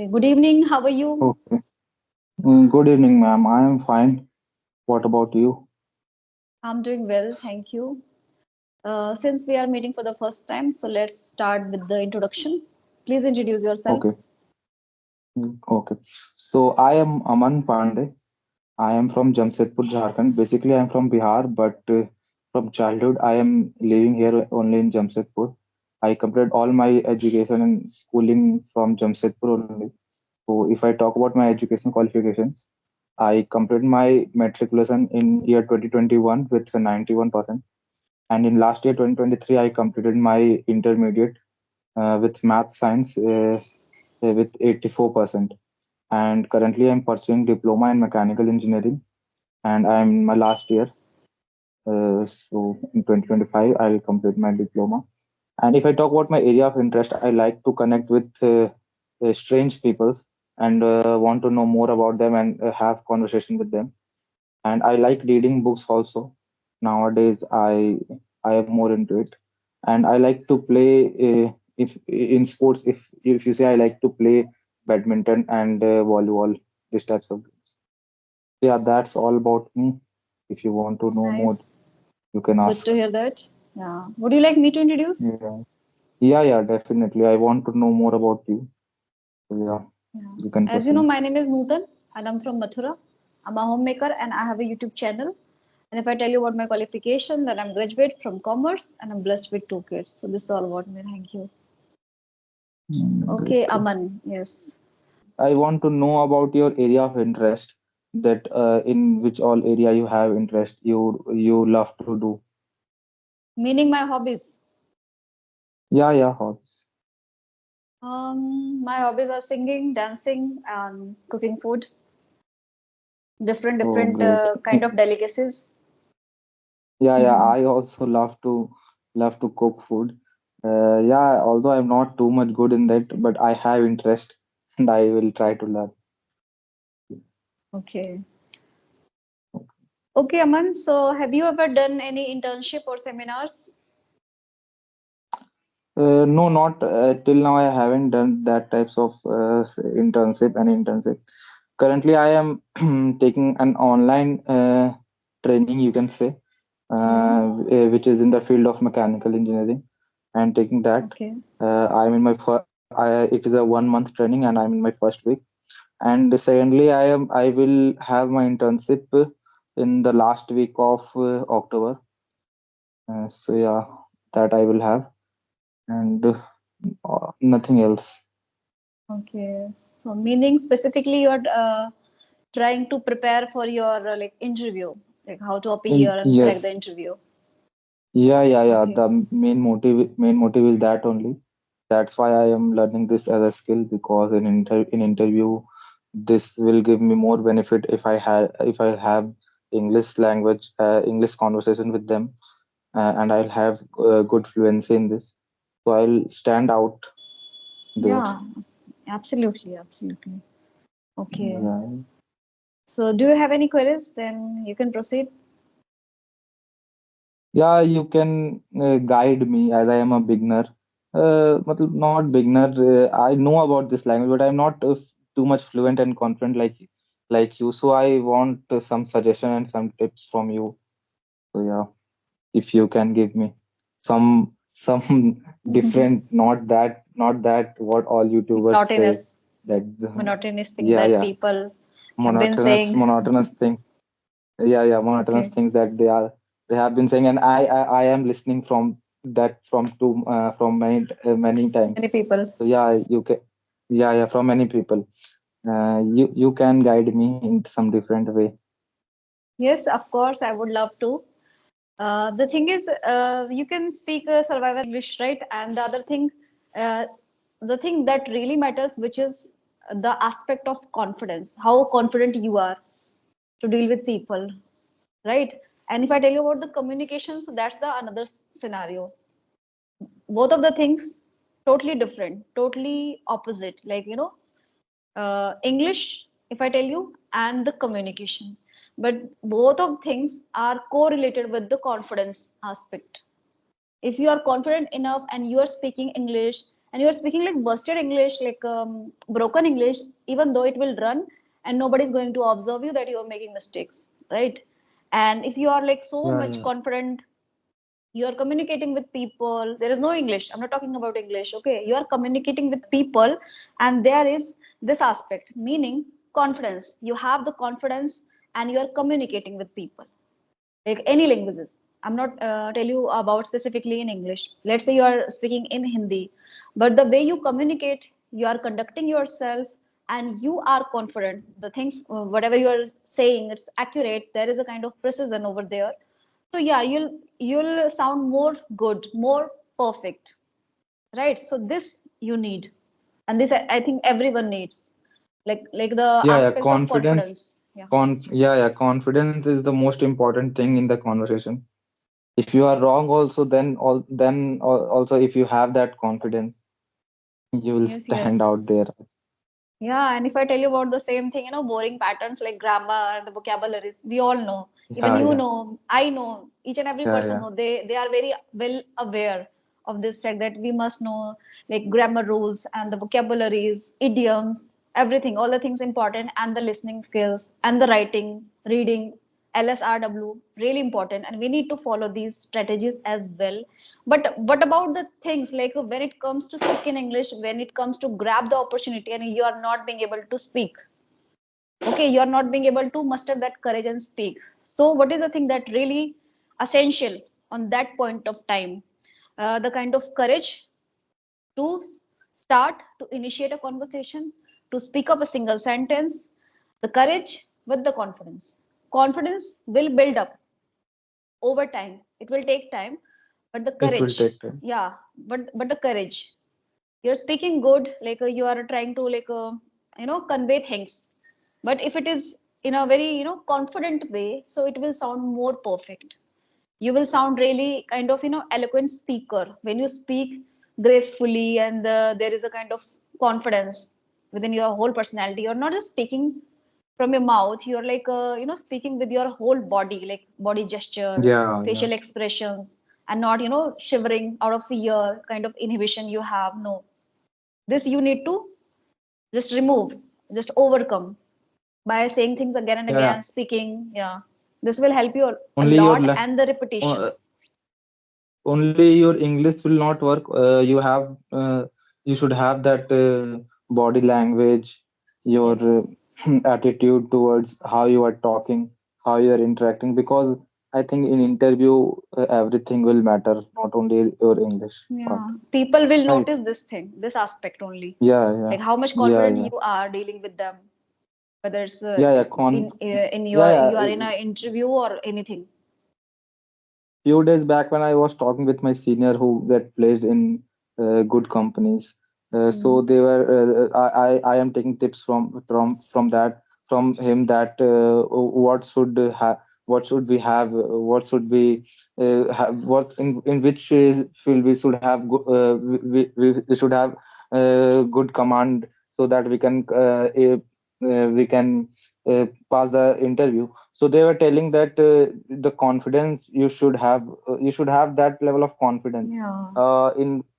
Good evening. How are you? Okay. Good evening, ma'am. I am fine. What about you? I'm doing well, thank you. Since we are meeting for the first time, so let's start with the introduction. Please introduce yourself. Okay. Okay. So I am Aman Pandey. I am from Jamshedpur, Jharkhand. Basically, I am from Bihar, but from childhood, I am living here only in Jamshedpur. I completed all my education and schooling from Jamshedpur only. So if I talk about my education qualifications, I completed my matriculation in year 2021 with 91%. And in last year 2023, I completed my intermediate with math science with 84%. And currently, I'm pursuing diploma in mechanical engineering, and I'm in my last year. So in 2025, I'll complete my diploma. And if I talk about my area of interest, I like to connect with strange peoples and want to know more about them and have conversation with them. And I like reading books also. Nowadays, I am more into it, and I like to play if in sports. If you say I like to play badminton and volleyball, these types of games. Yeah, that's all about me. If you want to know more, Nice. you can Good to ask. hear that. Yeah. Would you like me to introduce? Yeah, yeah, definitely. I want to know more about you. So yeah, Yeah. you can As you know, proceed. my name is Nootan and I'm from Mathura. I'm a homemaker and I have a YouTube channel. And if I tell you about my qualification, then I'm graduate from commerce and I'm blessed with two kids. So this is all about me. Thank you. Great, Okay, great. Aman. Yes. I want to know about your area of interest, that in which all area you have interest, you love to do. Meaning my hobbies. Yeah, yeah, hobbies. My hobbies are singing, dancing, and cooking food. Oh, Different great. kind of delicacies. Yeah, yeah. Hmm. I also love to cook food. Yeah, although I'm not too much good in that, but I have interest, and I will try to learn. Okay. Okay, Aman. So, have you ever done any internship or seminars? No, not till now. I haven't done that types of internship. Currently, I am taking an online training, you can say, Hmm. which is in the field of mechanical engineering. And taking that, Okay. I'm in my it is a 1 month training, and I'm in my first week. And secondly, I will have my internship in the last week of October. So yeah, that I will have, and nothing else. Okay. So, meaning specifically, you're trying to prepare for your like interview, like how to appear and crack the Yes, interview. yeah. Okay. The main motive is that only. That's why I am learning this as a skill, because in interview, this will give me more benefit if I have English language, English conversation with them, and I'll have good fluency in this. So I'll stand out there. Yeah. Absolutely. Absolutely. Okay. Yeah. So, do you have any queries? Then you can proceed. Yeah, you can guide me as I am a beginner. Matlab not beginner. I know about this language, but I'm not too much fluent and confident like you. So I want some suggestion and some tips from you. So yeah, if you can give me some different, not that what all YouTubers say, Monotonous, that monotonous thing yeah, that yeah, people have been monotonous saying. monotonous thing. Yeah, monotonous Okay. things that they have been saying, and I am listening from that from many times. Many people. So yeah, you can, yeah, from many people. You can guide me in some different way. Yes, of course, I would love to. The thing is, you can speak survival English, right? And uh, the thing that really matters, which is the aspect of confidence, how confident you are to deal with people, right? And if I tell you about the communication, so that's the another scenario. Both of the things totally different, totally opposite. Like, English, if I tell you, and the communication. But both of things are correlated with the confidence aspect. If you are confident enough and you are speaking English and you're speaking like busted English, like broken English, even though it will run and nobody's going to observe you that you're making mistakes, right? And if you are like so Yeah, much yeah, confident, you are communicating with people, there is no English, I'm not talking about English, okay, you are communicating with people, and there is this aspect, meaning confidence, you have the confidence, and you are communicating with people, like any languages. I'm not tell you about specifically in English. Let's say you are speaking in Hindi, but the way you communicate, you are conducting yourself, and you are confident, the things whatever you are saying, it's accurate, there is a kind of precision over there. So yeah, you'll sound more good, more perfect, right? So this you need, and this I think everyone needs, like the yeah, yeah. aspect of Confidence, confidence. Yeah. yeah, yeah. Confidence is the most important thing in the conversation. If you are wrong, also, also, if you have that confidence, you will Yes, yes. stand out there. Yeah, and if I tell you about the same thing, boring patterns like grammar and the vocabularies, we all know. Even Yeah, you yeah, know, I know, each and every yeah, person yeah. know. They are very well aware of this fact that we must know like grammar rules and the vocabularies, idioms, everything, all the things important, and the listening skills and the writing, reading, LSRW, really important, and we need to follow these strategies as well. But what about the things like when it comes to speaking English, when it comes to grab the opportunity and you are not being able to speak? Okay, you are not being able to muster that courage and speak. So, what is the thing that really essential on that point of time? The kind of courage to start, to initiate a conversation, to speak up a single sentence, the courage with the confidence. Confidence will build up over time. It will take time, but the It will courage, take time. yeah, but the courage, you're speaking good, like you are trying to like convey things, but if it is in a very confident way, so it will sound more perfect. You will sound really kind of eloquent speaker when you speak gracefully, and there is a kind of confidence within your whole personality. You're not just speaking from your mouth, you're like speaking with your whole body, like body gesture, Yeah, yeah. facial expression, and not shivering out of fear, kind of inhibition you have. No, this you need to just remove, just overcome by saying things again and Yeah, again, speaking. Yeah, this will help you a only your lot, and the repetition. uh, only your English will not work. You should have that body language, your Yes. attitude towards how you are talking, how you are interacting. Because I think in interview, everything will matter, not only your English part. Yeah, people will Right? notice this thing, this aspect only, Yeah, yeah, like how much yeah, confident yeah, you are dealing with them, whether it's yeah, yeah. in Yeah, your yeah. you are in an interview or anything. Few days back when I was talking with my senior who get placed in good companies, so Mm. they were I am taking tips from that from him that what should we have what should we have what in which field we should have we should have good command so that we can pass the interview. So they were telling that the confidence you should have that level of confidence Yeah,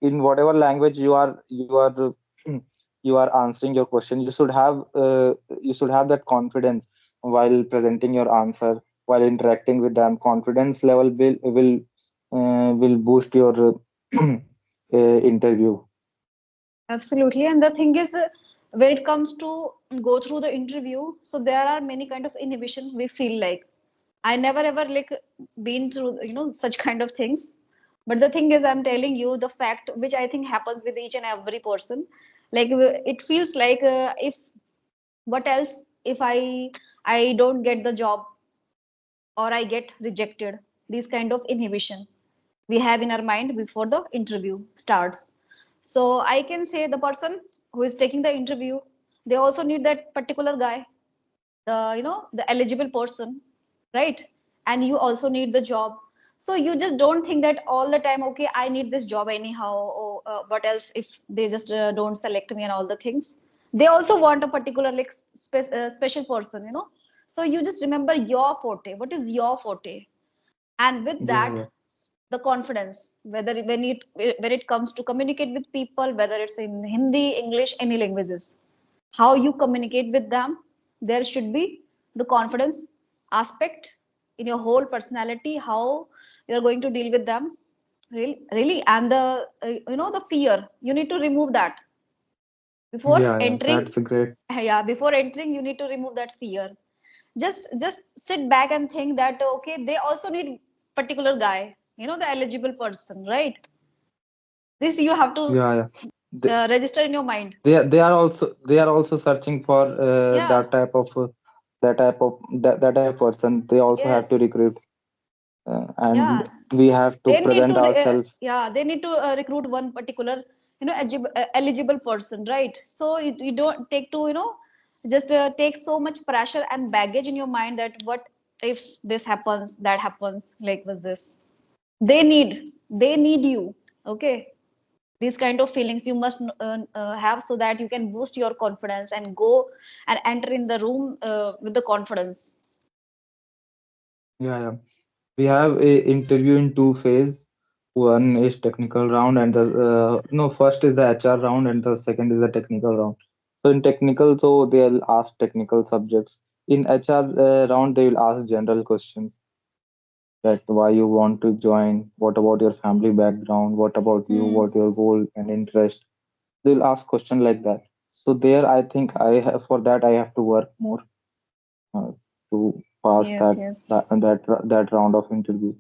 in whatever language you are you are answering your question. You should have that confidence while presenting your answer, while interacting with them. Confidence level will boost your interview. absolutely. And the thing is, when it comes to go through the interview, so there are many kind of inhibition we feel like. I never ever like been through such kind of things. But the thing is, I'm telling you the fact which I think happens with each and every person. Like it feels like if what else if I don't get the job, or I get rejected. These kind of inhibition we have in our mind before the interview starts. So I can say the person who is taking the interview, they also need that particular guy, the the eligible person, right? And you also need the job. So you just don't think that all the time, okay, I need this job anyhow, or what else if they just don't select me and all the things. They also want a particular like special person, so you just remember your forte. What is your forte? And with Yeah, that, yeah, the confidence, whether when it comes to communicate with people, whether it's in Hindi, English, any languages, how you communicate with them, there should be the confidence aspect in your whole personality, how you're going to deal with them, really. And the the fear, you need to remove that before Yeah, yeah, entering. that's a great. Yeah, before entering you need to remove that fear. Just sit back and think that okay, they also need particular guy, the eligible person, right? This you have to Yeah, yeah. They, register in your mind. they are also searching for Yeah. that type of person. They also have Yes. to recruit, Yeah. and we have to They need to present ourselves. yeah, they need to recruit one particular eligible person, right? So you don't take to just take so much pressure and baggage in your mind that what if this happens, that happens, like was this. They need you. Okay, these kind of feelings you must have, so that you can boost your confidence and go and enter in the room with the confidence. Yeah, yeah. We have a interview in two phase. One is technical round, and the no, first is the HR round, and the second is the technical round. So in technical, so they'll ask technical subjects. In HR round, they will ask general questions, that why you want to join, what about your family background, what about you, Hmm. what your goal and interest. They'll ask question like that. So there, I think I have for that I have to work more uh, to pass Yes, that yes. that round of interview.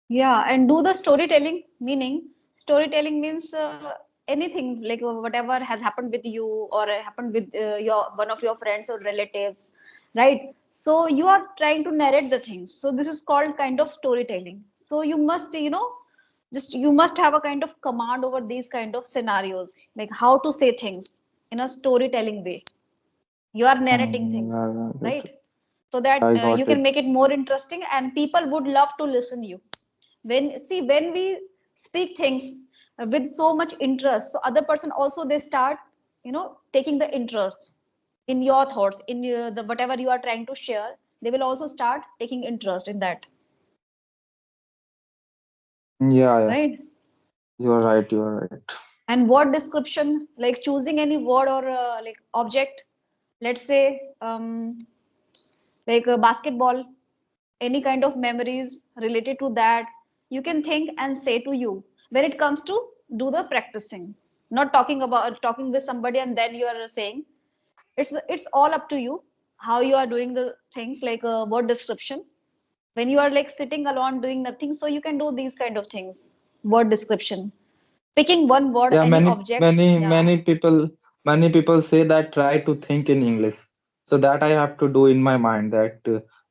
Yeah, and do the storytelling, meaning storytelling means anything like whatever has happened with you or happened with your one of your friends or relatives, right? So you are trying to narrate the things. So this is called kind of storytelling. So you must, just you must have a kind of command over these kind of scenarios, like how to say things in a storytelling way. You are narrating things, Yeah, yeah, right? So that I you got can it. make it more interesting and people would love to listen you. When we speak things with so much interest, so other person also they start taking the interest in your thoughts, in the whatever you are trying to share. They will also start taking interest in that, Yeah, yeah, right? you are right. You are right. And word description, like choosing any word or like object, let's say like a basketball, any kind of memories related to that, you can think and say to you when it comes to do the practicing, not talking about talking with somebody and then you are saying. It's all up to you how you are doing the things, like a word description when you are like sitting alone doing nothing, so you can do these kind of things. Word description, picking one word, Yeah, any many, object. many, Yeah. many people say that try to think in English. So that I have to do in my mind, that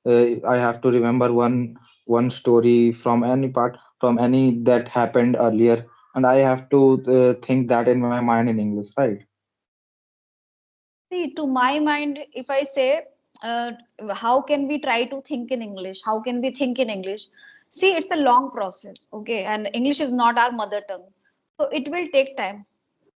I have to remember one story from any part, from any that happened earlier, and I have to think that in my mind in English, right? See, to my mind, if I say, uh, how can we try to think in English? How can we think in English? See, it's a long process, okay? And English is not our mother tongue. So it will take time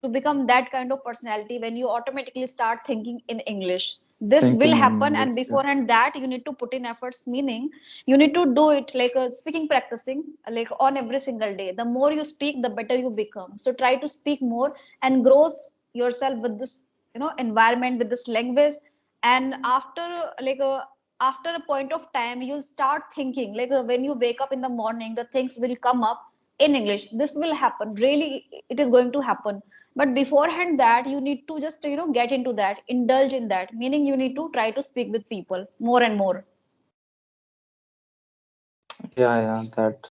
to become that kind of personality when you automatically start thinking in English. This will Thinking in happen, English. and Yeah. beforehand that, you need to put in efforts, meaning you need to do it like a speaking practicing, like on every single day. The more you speak, the better you become. So try to speak more and grow yourself with this environment, with this language. And after like after a point of time you'll start thinking like when you wake up in the morning, the things will come up in English. This will happen, really, it is going to happen. But beforehand that, you need to just get into that, indulge in that, meaning you need to try to speak with people more and more. Yeah, yeah, that.